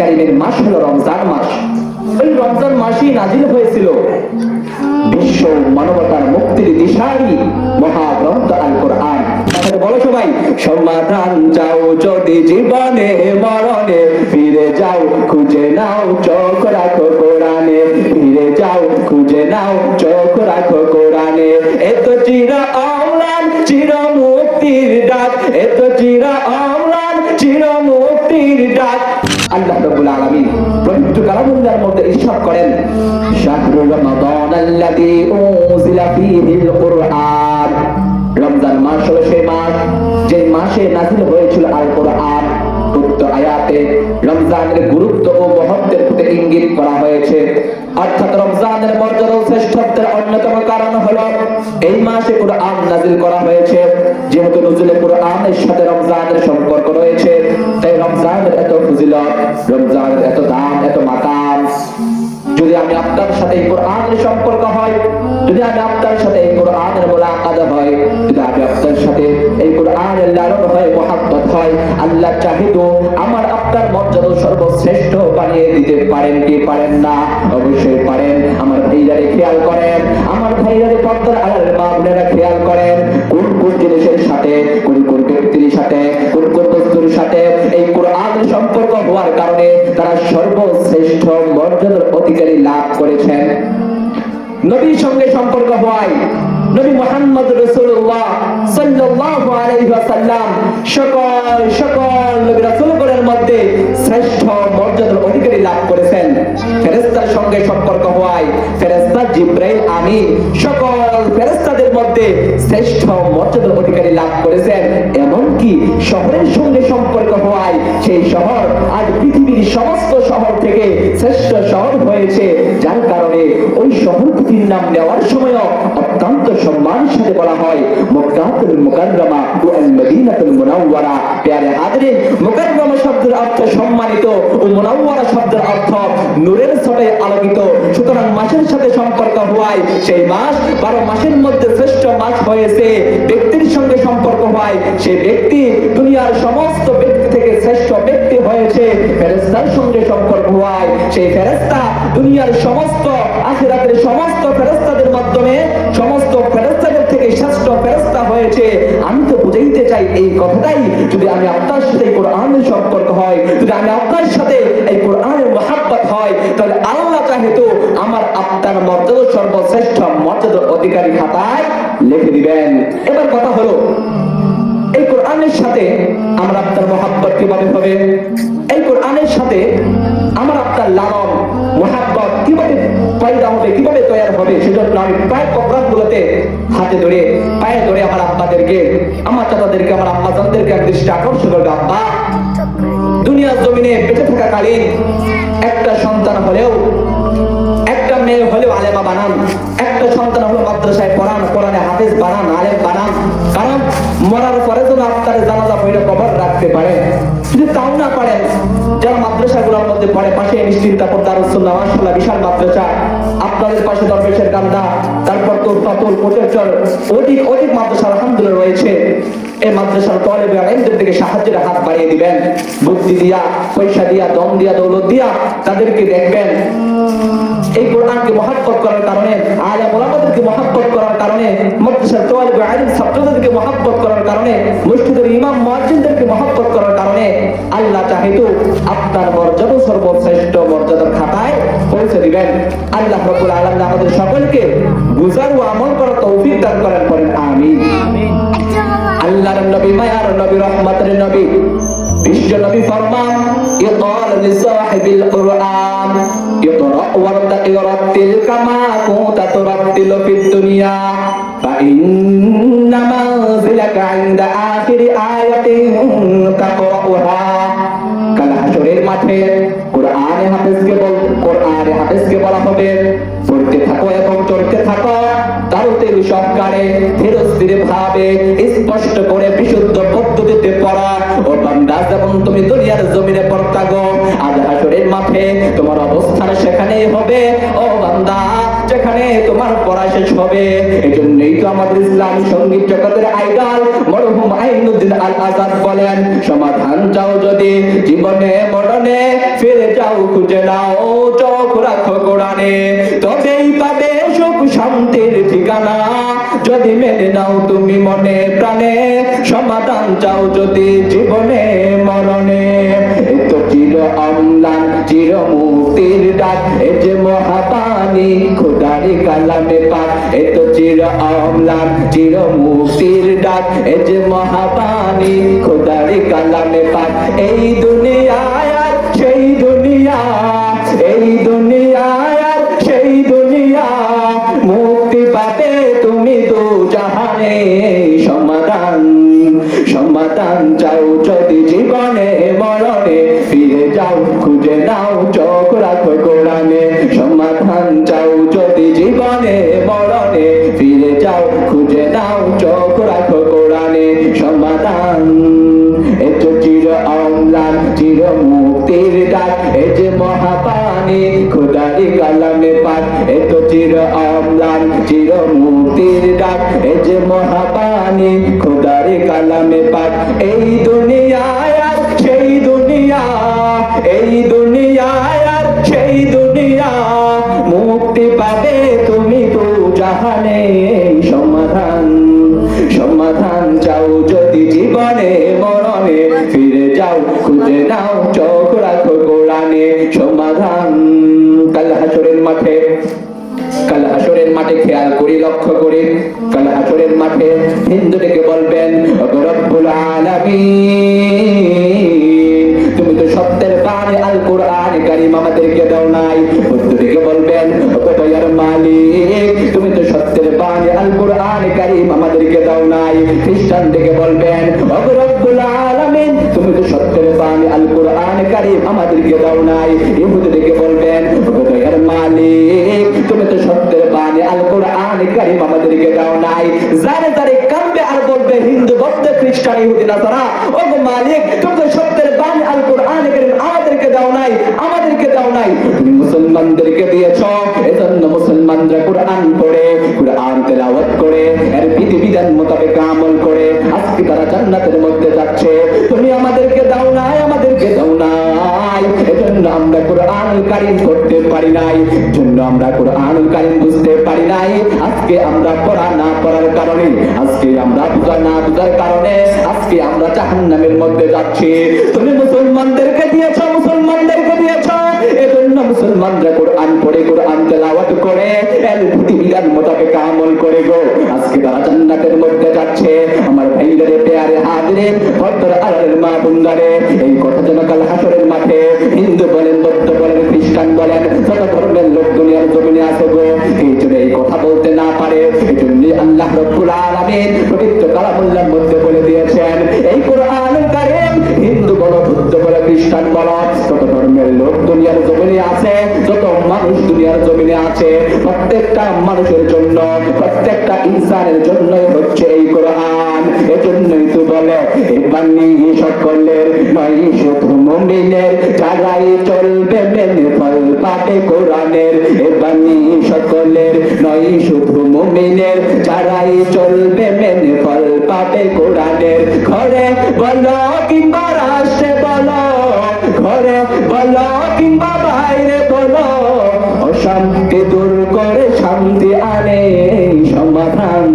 কারীমের মাস হলো রমজান মাস। এই রমজান মাসেই নাজিল হয়েছিল বিশ্ব মানবতার মুক্তির দিশারি মহাগ্রন্থ আল কোরআন। বলো সবাই, সমাধান চাও যদি জীবনে মরণে, ফিরে যাও খুঁজে নাও চোখ রাখো কোরআনে, ফিরে যাও খুঁজে নাও চোখ রাখো কোরআনে। এত চির অম্লান চির মুক্তির ডাক, এত চির অম্লান চির মুক্তির ডাক। আল্লাহ রাব্বুল আলামিন পবিত্র কালামুল্লাহর মধ্যে ইরশাদ করেন, শাহরু রমাদান আল্লাযী উনজিলা ফীহিল কুরআন। রমজান মাস হলো সেই মাস যে মাসে নাযিল হয়েছিল আল কোরআন। উক্ত আয়াতে রমজানের গুরুত্ব ও মহত্বের প্রতি ইঙ্গিত করা হয়েছে। অর্থাৎ রমজানের মর্যাদা ও শ্রেষ্ঠত্বের অন্যতম কারণ হলো এই মাসে কোরআন নাযিল করা হয়েছে। যেহেতু নজুলে কোরআনের সাথে রমজানের সম্পর্ক রয়েছে, তাই রমজানের এত ফজিলত, রমজানের এত দাম, এত মাকাম। যদি আমি আপনার সাথে এই কোরআনের সম্পর্ক হয়, যদি আমি আপনার সাথে এই কোরআনের মুলাকাত হয়, যদি আমি আপনার সাথে এই কোরআনের লালন হয়, মুহাব্বত হয়, আল্লাহ চাহিত আমার আপনার মর্যাদা সর্বশ্রেষ্ঠ বানিয়ে দিতে পারেন কি পারেন না? অবশ্যই পারেন। আমার ভাইয়ারে খেয়াল করেন, আমার ভাইয়ারে পর্দার আড়ালের মা বোনেরা খেয়াল করেন, কোন কোন জিনিসের সাথে, কোন কোন ব্যক্তির সাথে, কোন কোন বস্তুর সাথে এই কোরআনের সম্পর্ক হওয়ার কারণে তারা সর্বশ্রেষ্ঠ মর্যাদার অধিকারী লাভ করেছেন। নবীর সঙ্গে সম্পর্ক হয়, নবী মুহাম্মদ রাসূলুল্লাহ সাল্লাল্লাহু আলাইহি ওয়াসাল্লাম সকল নবী রাসূলগণের মধ্যে শ্রেষ্ঠ মর্যাদার অধিকারী লাভ করেছেন। ফেরেশতার সঙ্গে সম্পর্ক হয়, ফেরেশতা জিবরাইল আমিন সকল ফেরেশতাদের মধ্যে শ্রেষ্ঠ মর্যাদার অধিকারী লাভ করেছেন। এমনকি শহরের সঙ্গে সম্পর্ক হয়, সেই শহর আজ পৃথিবীর সমস্ত শহর থেকে শ্রেষ্ঠ শহর হয়েছে, যার কারণে ওই শহরটির নাম নেওয়ার সময় অত্যন্ত সম্মানের সাথে বলা হয় মক্কাতুল মুকাররমা ও আল মদিনাতুল মুনাওয়ারা। প্যারে হাজরিন, মুকাররমা শব্দের অর্থ সম্মানিত ও মুনাওয়ারা শব্দের অর্থ নূরের ছটায় আলোকিত। সুতরাং মাসের সাথে সম্পর্ক হয়, সেই মাস 12 মাসের মধ্যে শ্রেষ্ঠ মাস হয়েছে। ব্যক্তির সঙ্গে সম্পর্ক হয়, সেই ব্যক্তি দুনিয়ার সমস্ত ব্যক্তি থেকে শ্রেষ্ঠ ব্যক্তি হয়েছে। ফেরেশতার সঙ্গে সম্পর্ক হয়, সেই ফেরেশতা দুনিয়ার সমস্ত আখিরাতের সমস্ত ফেরেশতাদের মাধ্যমে সমস্ত ফেরেশতাদের থেকে শ্রেষ্ঠ ফেরেশতা হয়েছে। আমি তো বুঝাইতে চাই এই কথাটাই, যদি আমি আপনার সাথে কোরআনের সম্পর্ক হয়, যদি আমি আপনার সাথে এই কোরআনের মুহাব্বত হয়, তাহলে আল্লাহ চাহিত আমার আপনার মর্যাদা সর্বশ্রেষ্ঠ মর্যাদার অধিকারী খাতায় লিখে দিবেন। এবার কথা হলো, এই কোরআনের সাথে আমরা আপনার মুহাব্বত কিভাবে হবে, এই কোরআনের সাথে আমার আপনার লালন মুহাব্বত কিভাবে পয়দা হবে, কিভাবে তৈরি হবে, সেজন্য আমি প্রায় প্রোগ্রামগুলোতে হাতে ধরে পায়ে ধরে আমার আব্বাদেরকে, আমার চাচাদেরকে, আমার আম্মাজানদেরকে এক দৃষ্টি আকর্ষণ করবে। আব্বা, দুনিয়ার জমিনে বেঁচে থাকাকালীন একটা সন্তান হলেও, একটা মেয়ে হলেও আলেমা বানান, একটা সন্তান হলেও মাদ্রাসায় পড়ান, কোরআনে হাফেজ বানান, আলেম বানান। কারণ মরার পরে যেন আপনার জানাজা পড়ে কবর রাখতে পারে। যদি তাও না পারেন, যারা মাদ্রাসাগুলোর মধ্যে পড়ে, পাশে নিশ্চিন্তাপুর দারুস সুন্নাহ মাশাআল্লাহ বিশাল মাদ্রাসা, আপনাদের পাশে দরবেশের কান্দা, তারপর তোরফাতুল কোটেচর, অধিক মাদ্রাসা আলহামদুলিল্লাহ রয়েছে। এই মাদ্রাসার তলেবে আলেমদের থেকে সাহায্যের হাত বাড়িয়ে দিবেন, বুদ্ধি দিয়া, পয়সা দিয়া, দম দিয়া, দৌলত দিয়া তাদেরকে দেখবেন। এই কোরআনকে মহব্বত করার কারণে, আলেম ওলামাদেরকে মহব্বত করার কারণে, মাদ্রাসার তলেবে আলেম ছাত্রদেরকে মহব্বত করার কারণে, মসজিদের ইমাম মুয়াজ্জিনদেরকে মহব্বত করার কারণে আল্লাহ চাহিত আপনার মর্যাদা সর্বশ্রেষ্ঠ মর্যাদার খাতায় পৌঁছে দিবেন। আল্লাহ রাব্বুল আলামিন আমাদের সকলকে বুঝার ও আমল করার তৌফিক দান করেন, বলেন আমিন। আল্লাহর নবী, মায়ার নবী, রহমতের নবী, বিশ্ব নবী ফরমান, ইকরার লিসাহিবিল কুরআন ইকরা ওয়ারতাকি ওয়ারাতিল কামা কুনতা তুরাতিলু ফিদ দুনিয়া ফা ইন্না মানজিলাকা ইনদা আখিরি আয়াতিন তাকরাউহা। কাল হাশরের মাঠে কোরআনে হাফেজকে বলা হবে, পড়তে থাকো এবং চলতে থাকো তারতের সহকারে ধীরে স্থিরে ভাবে স্পষ্ট করে বিশুদ্ধ পদ্ধতিতে পড়া। ও বান্দা, যেমন তুমি দুনিয়ার জমিনে পড়তা গো, আজ হাশরের মাঠে তোমার অবস্থান সেখানেই হবে। ও বান্দা, যেখানে তোমার পড়া শেষ হবে। এজন্যই তো আমাদের ইসলামী সঙ্গীত জগতের আইডল মরহুম আইনুদ্দিন আল আজাদ বলেন, সমাধান চাও যদি জীবনে মরণে, ফিরে যাও যাও খুঁজে নাও চোখ রাখো কোরআনে, তবেই পাবে সুখ শান্তির ঠিকানা। যদি মেনে নাও তুমি মনে প্রাণে, সমাধান চাও যদি জীবনে মরণে। এ তো চির অম্লান চির মুক্তির ডাক, এ যে মহাপানি খোদারি কালামে পাক। এ তো চির অম্লান চির মুক্তির ডাক, এ যে মহাপানি খোদারি কালামে পাক। এই দুনিয়ায় আর সেই দুনিয়া, এই দুনিয়ায় আর সেই দুনিয়া, মুক্তি পাবে তুমি দু জাহানে। সমাধান সমাধান চাও যদি জীবনে মরণে, ফিরে যাও খুঁজে নাও চোখ রাখো কোরআনে। সমাধান চাও যদি জীবনে মরণে, ফিরে যাও খুঁজে নাও চোখ রাখো কোরআনে। সমাধান এ তো চির অম্লান চির মুক্তির ডাক, এ যে মহাপানি খোদারি কালামে পাক। এ তো চির অম্লান চির মুক্তির ডাক, এ যে মহাপানি খোদারি কালামে পাক। এই দুনিয়ায় আর সেই দুনিয়া, এই দুনিয়ায় আর সেই দুনিয়া, মুক্তি পাবে তুমি দু জাহানে। সমাধান সমাধান চাও যদি জীবনে মরণে, ফিরে যাও খুঁজে নাও চোখ রাখো কোরআনে। সমাধান কাল হাসরের মাঠে, কাল হাসরের মাঠে খেয়াল করি লক্ষ্য করি, কাল হাসরের মাঠে হিন্দু ডেকে বলবেন ওগো রব্বুল আলামিন, তুমি তো সত্যের বাণী আল কোরআন কারীম আমাদেরকে দাও নাই। হিন্দু ডেকে বলবেন ওগো দয়ার মালিক, তুমি তো সত্যের বাণী আল কোরআন কারীম আমাদেরকে দাও নাই। খ্রিস্টান ডেকে বলবেন ওগো রব্বুল আলামিন, তুমি তো সত্যের বাণী আল কোরআন কারীম আমাদেরকে দাও নাই। ইহুদি ডেকে বলবেন ওগো দয়ার মালিক, তুমি তো সত্যের বাণী আল কোরআন কারীম আমাদেরকে দাও নাই। জানে তারে কাঁদবে আর বলবে হিন্দু বৌদ্ধ খ্রিস্টান ইহুদি নাসারা, ওগো মালিক তুমি তো সত্যের বাণী আল কোরআন কারীম আমাদেরকে দাও নাই, আমাদেরকে দাও নাই। তুমি মুসলমানদেরকে দিয়েছো, এজন্য মুসলমানরা কোরআন পড়ে কোরআন তেলাওয়াত করে এর বিধিবিধান মোতাবেক আমল করে আজকে তারা জান্নাতের মধ্যে যাচ্ছে। তুমি আমাদেরকে দাও নাই, আমাদেরকে দাও নাই, এজন্য আমরা কোরআনুল কারীম পড়তে পারি নাই, এজন্য আমরা কোরআনুল কারীম বুঝতে পারি নাই। আজকে আমরা পড়া না পড়ার কারণে, আজকে আমরা বুঝা না বুঝার কারণে আজকে আমরা জাহান্নামের মধ্যে যাচ্ছি। তুমি মুসলমানদেরকে দিয়েছো, মুসলমানদেরকে দিয়েছো, এজন্য মুসলমানরা কোরআন পড়ে কোরআন তেলাওয়াত করে এর বিধিবিধান মোতাবেক আমল করে গো আজকে তারা জান্নাতের মধ্যে যাচ্ছে। আমার ভাইদের প্যারে হাজিরে পর্দার আড়ালের মা বোনদারে, এই কথা যেন কাল হাসরের মাঠে হিন্দু বলেন বৌদ্ধ বলেন খ্রিস্টান বলেন যত ধর্মের লোক দুনিয়ার জমিনে আছে গো, এই জন্য এই কথা বলতে না পারে। এই জন্য আল্লাহ রাব্বুল আলামিন পবিত্র কালামুল্লাহর মধ্যে বলে দিয়েছেন এই কোরআনুল কারীম হিন্দু বলো বৌদ্ধ বলো খ্রিস্টান বলো যত ধর্মের লোক দুনিয়ার জমিনে আছে, যত মানুষ দুনিয়ার জমিনে আছে, প্রত্যেকটা মানুষের জন্য প্রত্যেকটা ইনসানের জন্যই হচ্ছে এই কোরআন। এজন্যই তো বলে এই বাণী সকলের নয় শুধু মুমিনের, যারাই চলবে মেনে ফল পাবে কোরআনের। এই বাণী সকলের নয় শুধু মুমিনের, যারাই চলবে মেনে ফল পাবে কোরআনের। ঘরে বলো কিংবা রাষ্ট্রে বলো, ঘরে বলো কিংবা বাইরে বলো, অশান্তি দূর করে শান্তি আনে। সমাধান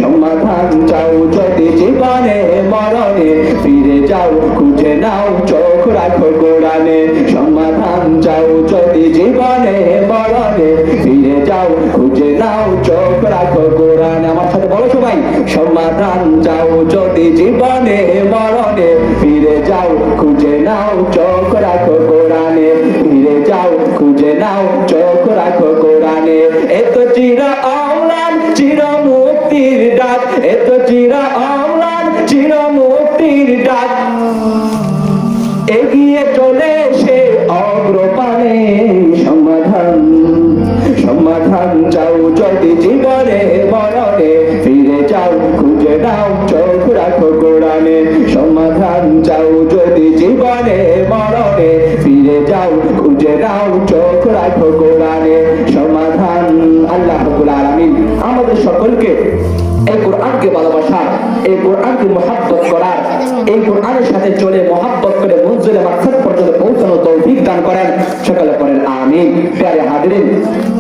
সমাধান চাও যদি জীবনে মরণে, ফিরে যাও খুঁজে নাও চোখ রাখো কোরআনে। সমাধান চাও যদি জীবনে মরণে, ফিরে যাও খুঁজে নাও চোখ রাখো কোরআনে। আমার সাথে বলো সবাই, সমাধান চাও যদি জীবনে মরণে, ফিরে যাও খুঁজে নাও চোখ রাখো কোরআনে। ফিরে যাও খুঁজে নাও চোখ রাখো কোরআনে। এত চির অম্লান চির মুক্তির ডাক, এত চির অম্লান চির মুক্তির ডাক, এগিয়ে চলে সে অগ্রপানে। সমাধান সমাধান চাও যদি জীবনে মরণে, ফিরে যাও খুঁজে নাও চোখ রাখো কোরআনে। সমাধান চাও যদি জীবনে মরণে, ফিরে যাও খুঁজে নাও চোখ রাখো কোরআনে। সমাধান। আল্লাহ রাব্বুল আলামিন আমাদের সকলকে এই কোরআনকে ভালোবাসার, এই কোরআনকে মহব্বত করার, এই কোরআনের সাথে চলে মহব্বত করে মঞ্জিলে মাকসাদ পর্যন্ত পৌঁছানোর তৌফিক দান করেন। হাজিরিন